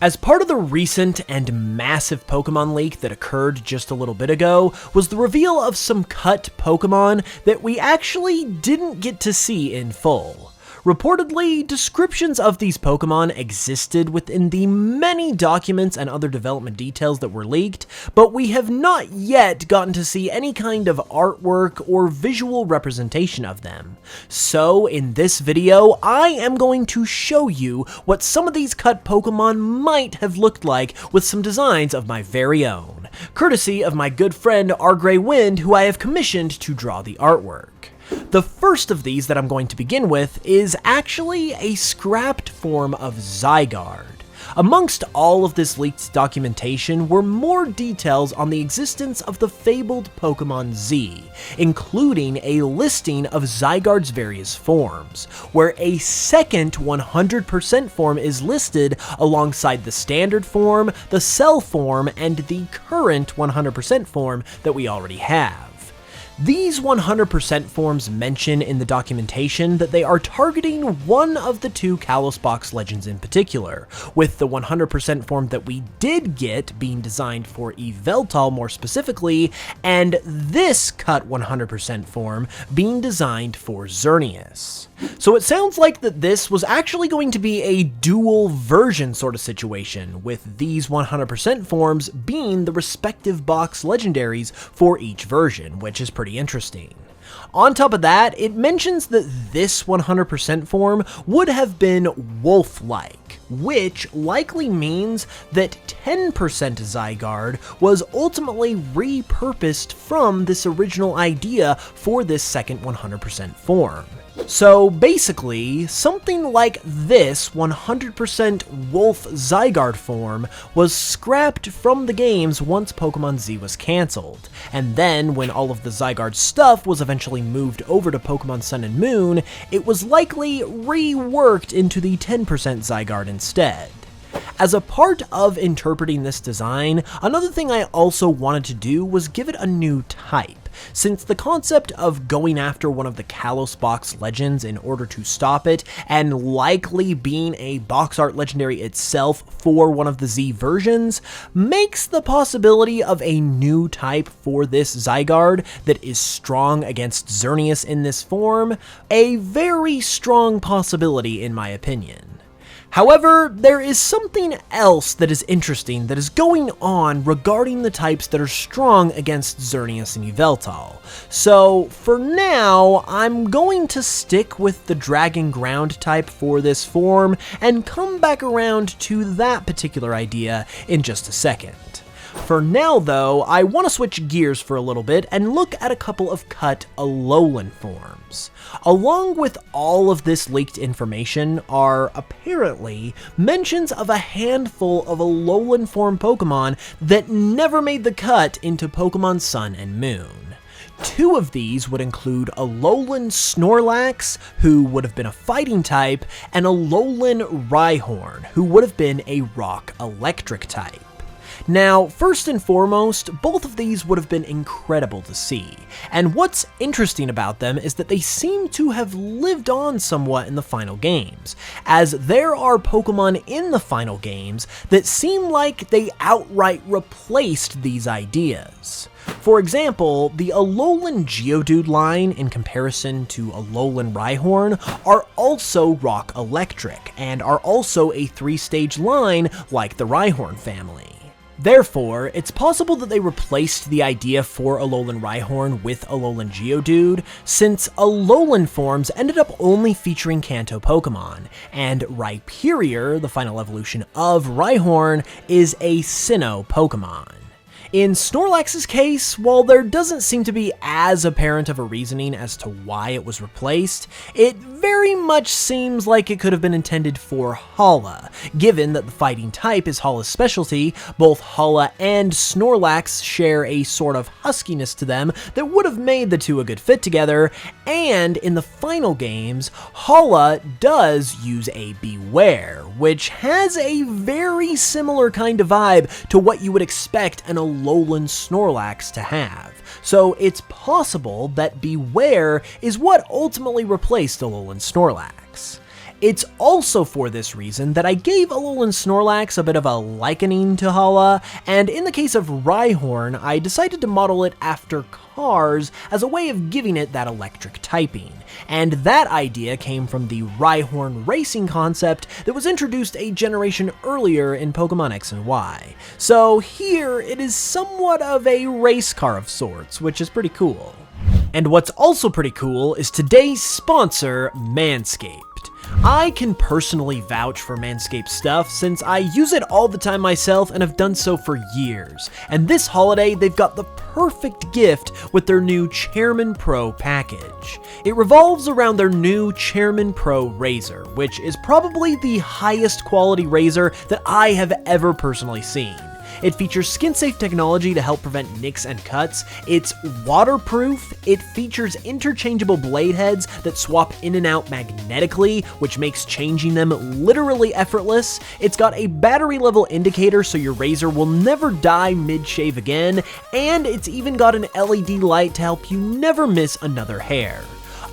As part of the recent and massive Pokemon leak that occurred just a little bit ago, was the reveal of some cut Pokemon that we actually didn't get to see in full. Reportedly, descriptions of these Pokemon existed within the many documents and other development details that were leaked, but we have not yet gotten to see any kind of artwork or visual representation of them. So in this video, I am going to show you what some of these cut Pokemon might have looked like with some designs of my very own, courtesy of my good friend Rgreywind, who I have commissioned to draw the artwork. The first of these that I'm going to begin with is actually a scrapped form of Zygarde. Amongst all of this leaked documentation were more details on the existence of the fabled Pokemon Z, including a listing of Zygarde's various forms, where a second 100% form is listed alongside the standard form, the cell form, and the current 100% form that we already have. These 100% forms mention in the documentation that they are targeting one of the two Kalos box legends in particular, with the 100% form that we did get being designed for Yveltal more specifically, and this cut 100% form being designed for Xerneas. So it sounds like that this was actually going to be a dual version sort of situation, with these 100% forms being the respective box legendaries for each version, which is pretty interesting. On top of that, it mentions that this 100% form would have been wolf-like, which likely means that 10% Zygarde was ultimately repurposed from this original idea for this second 100% form. So basically, something like this 100% Wolf Zygarde form was scrapped from the games once Pokemon Z was cancelled, and then when all of the Zygarde stuff was eventually moved over to Pokemon Sun and Moon, it was likely reworked into the 10% Zygarde instead. As a part of interpreting this design, another thing I also wanted to do was give it a new type, since the concept of going after one of the Kalos box legends in order to stop it, and likely being a box art legendary itself for one of the Z versions, makes the possibility of a new type for this Zygarde that is strong against Xerneas in this form a very strong possibility in my opinion. However, there is something else that is interesting that is going on regarding the types that are strong against Xerneas and Yveltal. So, for now, I'm going to stick with the Dragon Ground type for this form and come back around to that particular idea in just a second. For now though, I want to switch gears for a little bit and look at a couple of cut Alolan forms. Along with all of this leaked information are, apparently, mentions of a handful of Alolan form Pokemon that never made the cut into Pokemon Sun and Moon. Two of these would include Alolan Snorlax, who would have been a fighting type, and Alolan Rhyhorn, who would have been a rock electric type. Now, first and foremost, both of these would have been incredible to see, and what's interesting about them is that they seem to have lived on somewhat in the final games, as there are Pokemon in the final games that seem like they outright replaced these ideas. For example, the Alolan Geodude line in comparison to Alolan Rhyhorn are also rock electric, and are also a 3-stage line like the Rhyhorn family. Therefore, it's possible that they replaced the idea for Alolan Rhyhorn with Alolan Geodude, since Alolan forms ended up only featuring Kanto Pokemon, and Rhyperior, the final evolution of Rhyhorn, is a Sinnoh Pokemon. In Snorlax's case, while there doesn't seem to be as apparent of a reasoning as to why it was replaced, it very much seems like it could have been intended for Hala. Given that the fighting type is Hala's specialty, both Hala and Snorlax share a sort of huskiness to them that would have made the two a good fit together, and in the final games, Hala does use a Beware, which has a very similar kind of vibe to what you would expect an Alolan Snorlax to have. So it's possible that Beware is what ultimately replaced Alolan Snorlax. It's also for this reason that I gave Alolan Snorlax a bit of a likening to Hala, and in the case of Rhyhorn, I decided to model it after cars as a way of giving it that electric typing. And that idea came from the Rhyhorn racing concept that was introduced a generation earlier in Pokemon X and Y. So here it is somewhat of a race car of sorts, which is pretty cool. And what's also pretty cool is today's sponsor, Manscaped. I can personally vouch for Manscaped stuff since I use it all the time myself and have done so for years. And this holiday, they've got the perfect gift with their new Chairman Pro package. It revolves around their new Chairman Pro razor, which is probably the highest quality razor that I have ever personally seen. It features skin-safe technology to help prevent nicks and cuts, it's waterproof, it features interchangeable blade heads that swap in and out magnetically, which makes changing them literally effortless, it's got a battery level indicator so your razor will never die mid-shave again, and it's even got an LED light to help you never miss another hair.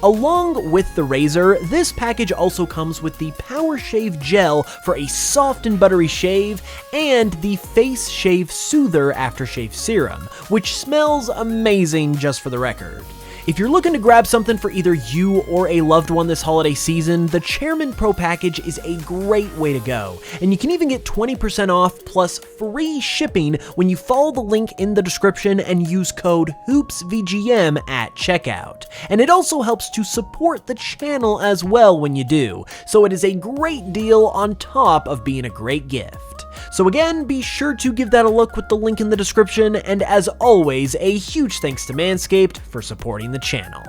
Along with the razor, this package also comes with the Power Shave Gel for a soft and buttery shave, and the Face Shave Soother Aftershave Serum, which smells amazing just for the record. If you're looking to grab something for either you or a loved one this holiday season, the Chairman Pro package is a great way to go, and you can even get 20% off plus free shipping when you follow the link in the description and use code HoopsVGM at checkout. And it also helps to support the channel as well when you do, so it is a great deal on top of being a great gift. So again, be sure to give that a look with the link in the description, and as always, a huge thanks to Manscaped for supporting the channel.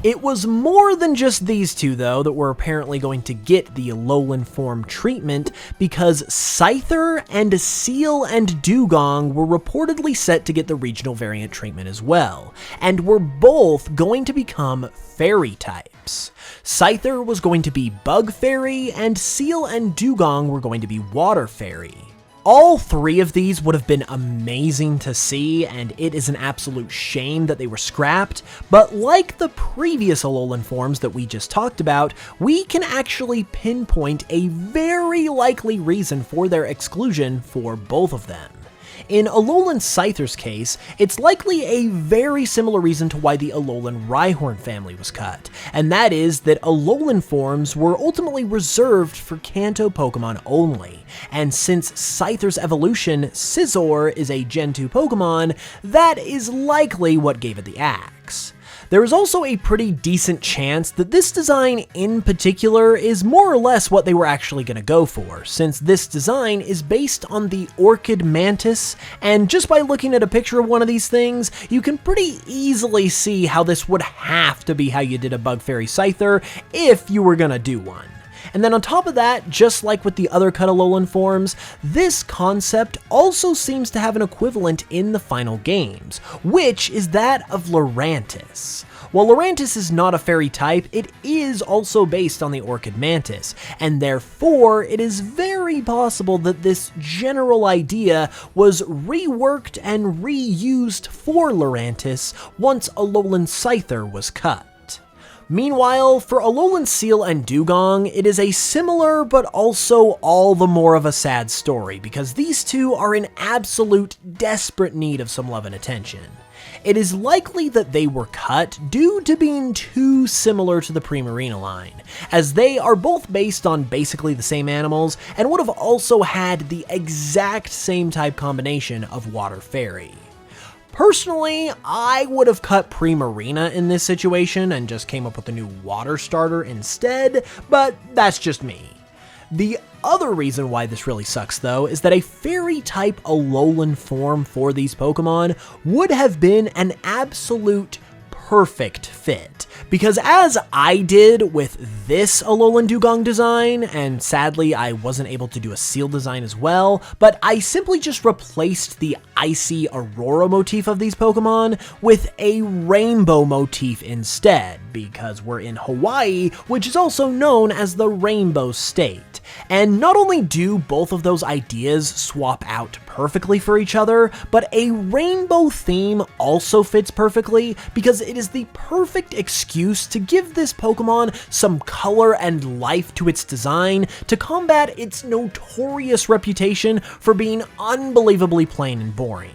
It was more than just these two, though, that were apparently going to get the Alolan form treatment, because Scyther and Seel and Dewgong were reportedly set to get the regional variant treatment as well, and were both going to become fairy types. Scyther was going to be Bug Fairy, and Seel and Dewgong were going to be Water Fairy. All three of these would have been amazing to see, and it is an absolute shame that they were scrapped, but like the previous Alolan forms that we just talked about, we can actually pinpoint a very likely reason for their exclusion for both of them. In Alolan Scyther's case, it's likely a very similar reason to why the Alolan Rhyhorn family was cut, and that is that Alolan forms were ultimately reserved for Kanto Pokemon only, and since Scyther's evolution, Scizor, is a Gen 2 Pokemon, that is likely what gave it the axe. There is also a pretty decent chance that this design in particular is more or less what they were actually going to go for, since this design is based on the Orchid Mantis, and just by looking at a picture of one of these things, you can pretty easily see how this would have to be how you did a Bug Fairy Scyther if you were going to do one. And then on top of that, just like with the other cut Alolan forms, this concept also seems to have an equivalent in the final games, which is that of Lurantis. While Lurantis is not a fairy type, it is also based on the Orchid Mantis, and therefore it is very possible that this general idea was reworked and reused for Lurantis once Alolan Scyther was cut. Meanwhile, for Alolan Seel and Dewgong, it is a similar but also all the more of a sad story, because these two are in absolute desperate need of some love and attention. It is likely that they were cut due to being too similar to the Primarina line, as they are both based on basically the same animals and would have also had the exact same type combination of Water Fairy. Personally, I would have cut Primarina in this situation and just came up with a new water starter instead, but that's just me. The other reason why this really sucks though is that a fairy type Alolan form for these Pokemon would have been an absolute perfect fit, because as I did with this Alolan Dewgong design, and sadly I wasn't able to do a Seel design as well, but I simply just replaced the icy Aurora motif of these Pokemon with a rainbow motif instead, because we're in Hawaii, which is also known as the Rainbow State. And not only do both of those ideas swap out perfectly for each other, but a rainbow theme also fits perfectly because it is the perfect excuse to give this Pokemon some color and life to its design to combat its notorious reputation for being unbelievably plain and boring.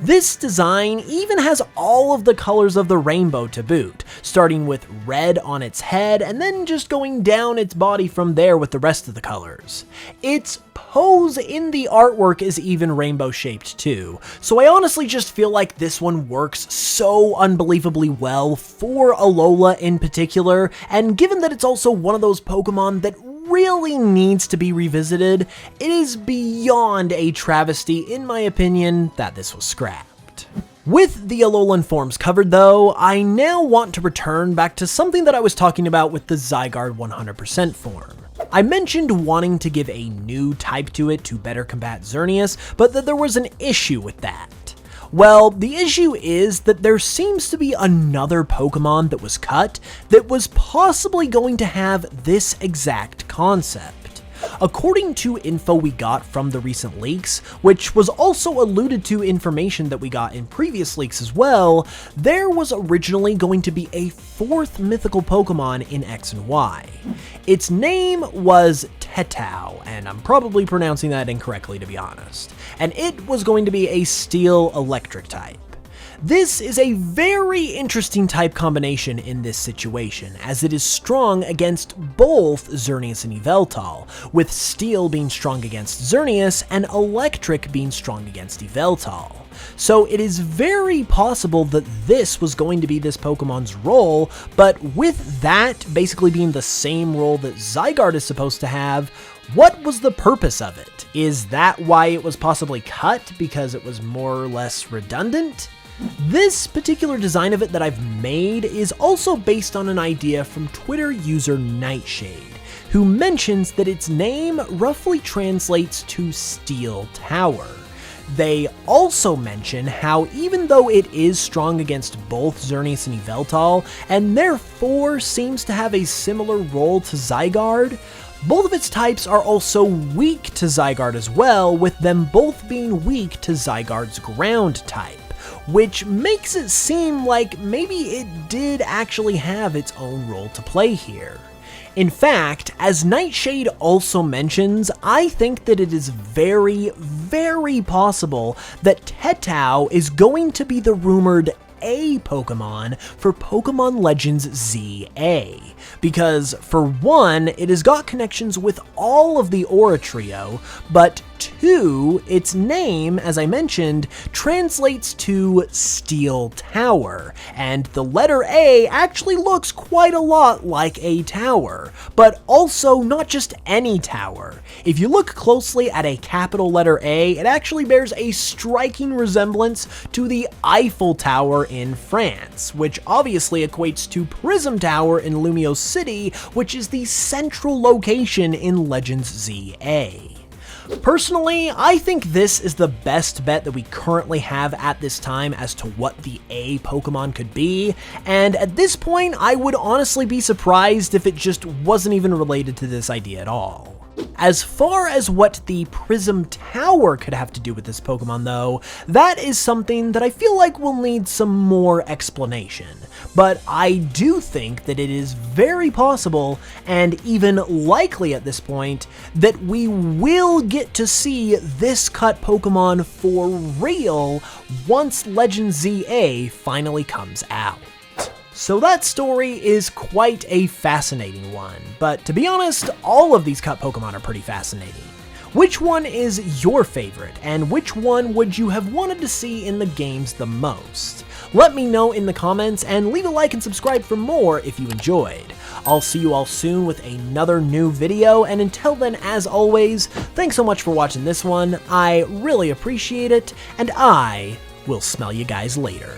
This design even has all of the colors of the rainbow to boot, starting with red on its head and then just going down its body from there with the rest of the colors. Its pose in the artwork is even rainbow shaped too, so I honestly just feel like this one works so unbelievably well for Alola in particular, and given that it's also one of those Pokemon that really needs to be revisited, it is beyond a travesty, in my opinion, that this was scrapped. With the Alolan forms covered though, I now want to return back to something that I was talking about with the Zygarde 100% form. I mentioned wanting to give a new type to it to better combat Xerneas, but that there was an issue with that. Well, the issue is that there seems to be another Pokemon that was cut that was possibly going to have this exact concept. According to info we got from the recent leaks, which was also alluded to information that we got in previous leaks as well, there was originally going to be a fourth mythical Pokemon in X and Y. Its name was Tetao, and I'm probably pronouncing that incorrectly to be honest, and it was going to be a steel electric type. This is a very interesting type combination in this situation, as it is strong against both Xerneas and Yveltal, with Steel being strong against Xerneas and Electric being strong against Yveltal. So it is very possible that this was going to be this Pokemon's role, but with that basically being the same role that Zygarde is supposed to have, what was the purpose of it? Is that why it was possibly cut, because it was more or less redundant? This particular design of it that I've made is also based on an idea from Twitter user Nightshade, who mentions that its name roughly translates to Steel Tower. They also mention how even though it is strong against both Xerneas and Yveltal, and therefore seems to have a similar role to Zygarde, both of its types are also weak to Zygarde as well, with them both being weak to Zygarde's ground type, which makes it seem like maybe it did actually have its own role to play here. In fact, as Nightshade also mentions, I think that it is very, very possible that Tetao is going to be the rumored A Pokemon for Pokemon Legends ZA, because for one, it has got connections with all of the Aura Trio, but two, its name, as I mentioned, translates to Steel Tower, and the letter A actually looks quite a lot like a tower, but also not just any tower. If you look closely at a capital letter A, it actually bears a striking resemblance to the Eiffel Tower in France, which obviously equates to Prism Tower in Lumio City, which is the central location in Legends ZA. Personally, I think this is the best bet that we currently have at this time as to what the A Pokemon could be, and at this point, I would honestly be surprised if it just wasn't even related to this idea at all. As far as what the Prism Tower could have to do with this Pokemon though, that is something that I feel like will need some more explanation. But I do think that it is very possible, and even likely at this point, that we will get to see this cut Pokemon for real once Legends ZA finally comes out. So that story is quite a fascinating one, but to be honest, all of these cut Pokemon are pretty fascinating. Which one is your favorite, and which one would you have wanted to see in the games the most? Let me know in the comments, and leave a like and subscribe for more if you enjoyed. I'll see you all soon with another new video, and until then, as always, thanks so much for watching this one, I really appreciate it, and I will smell you guys later.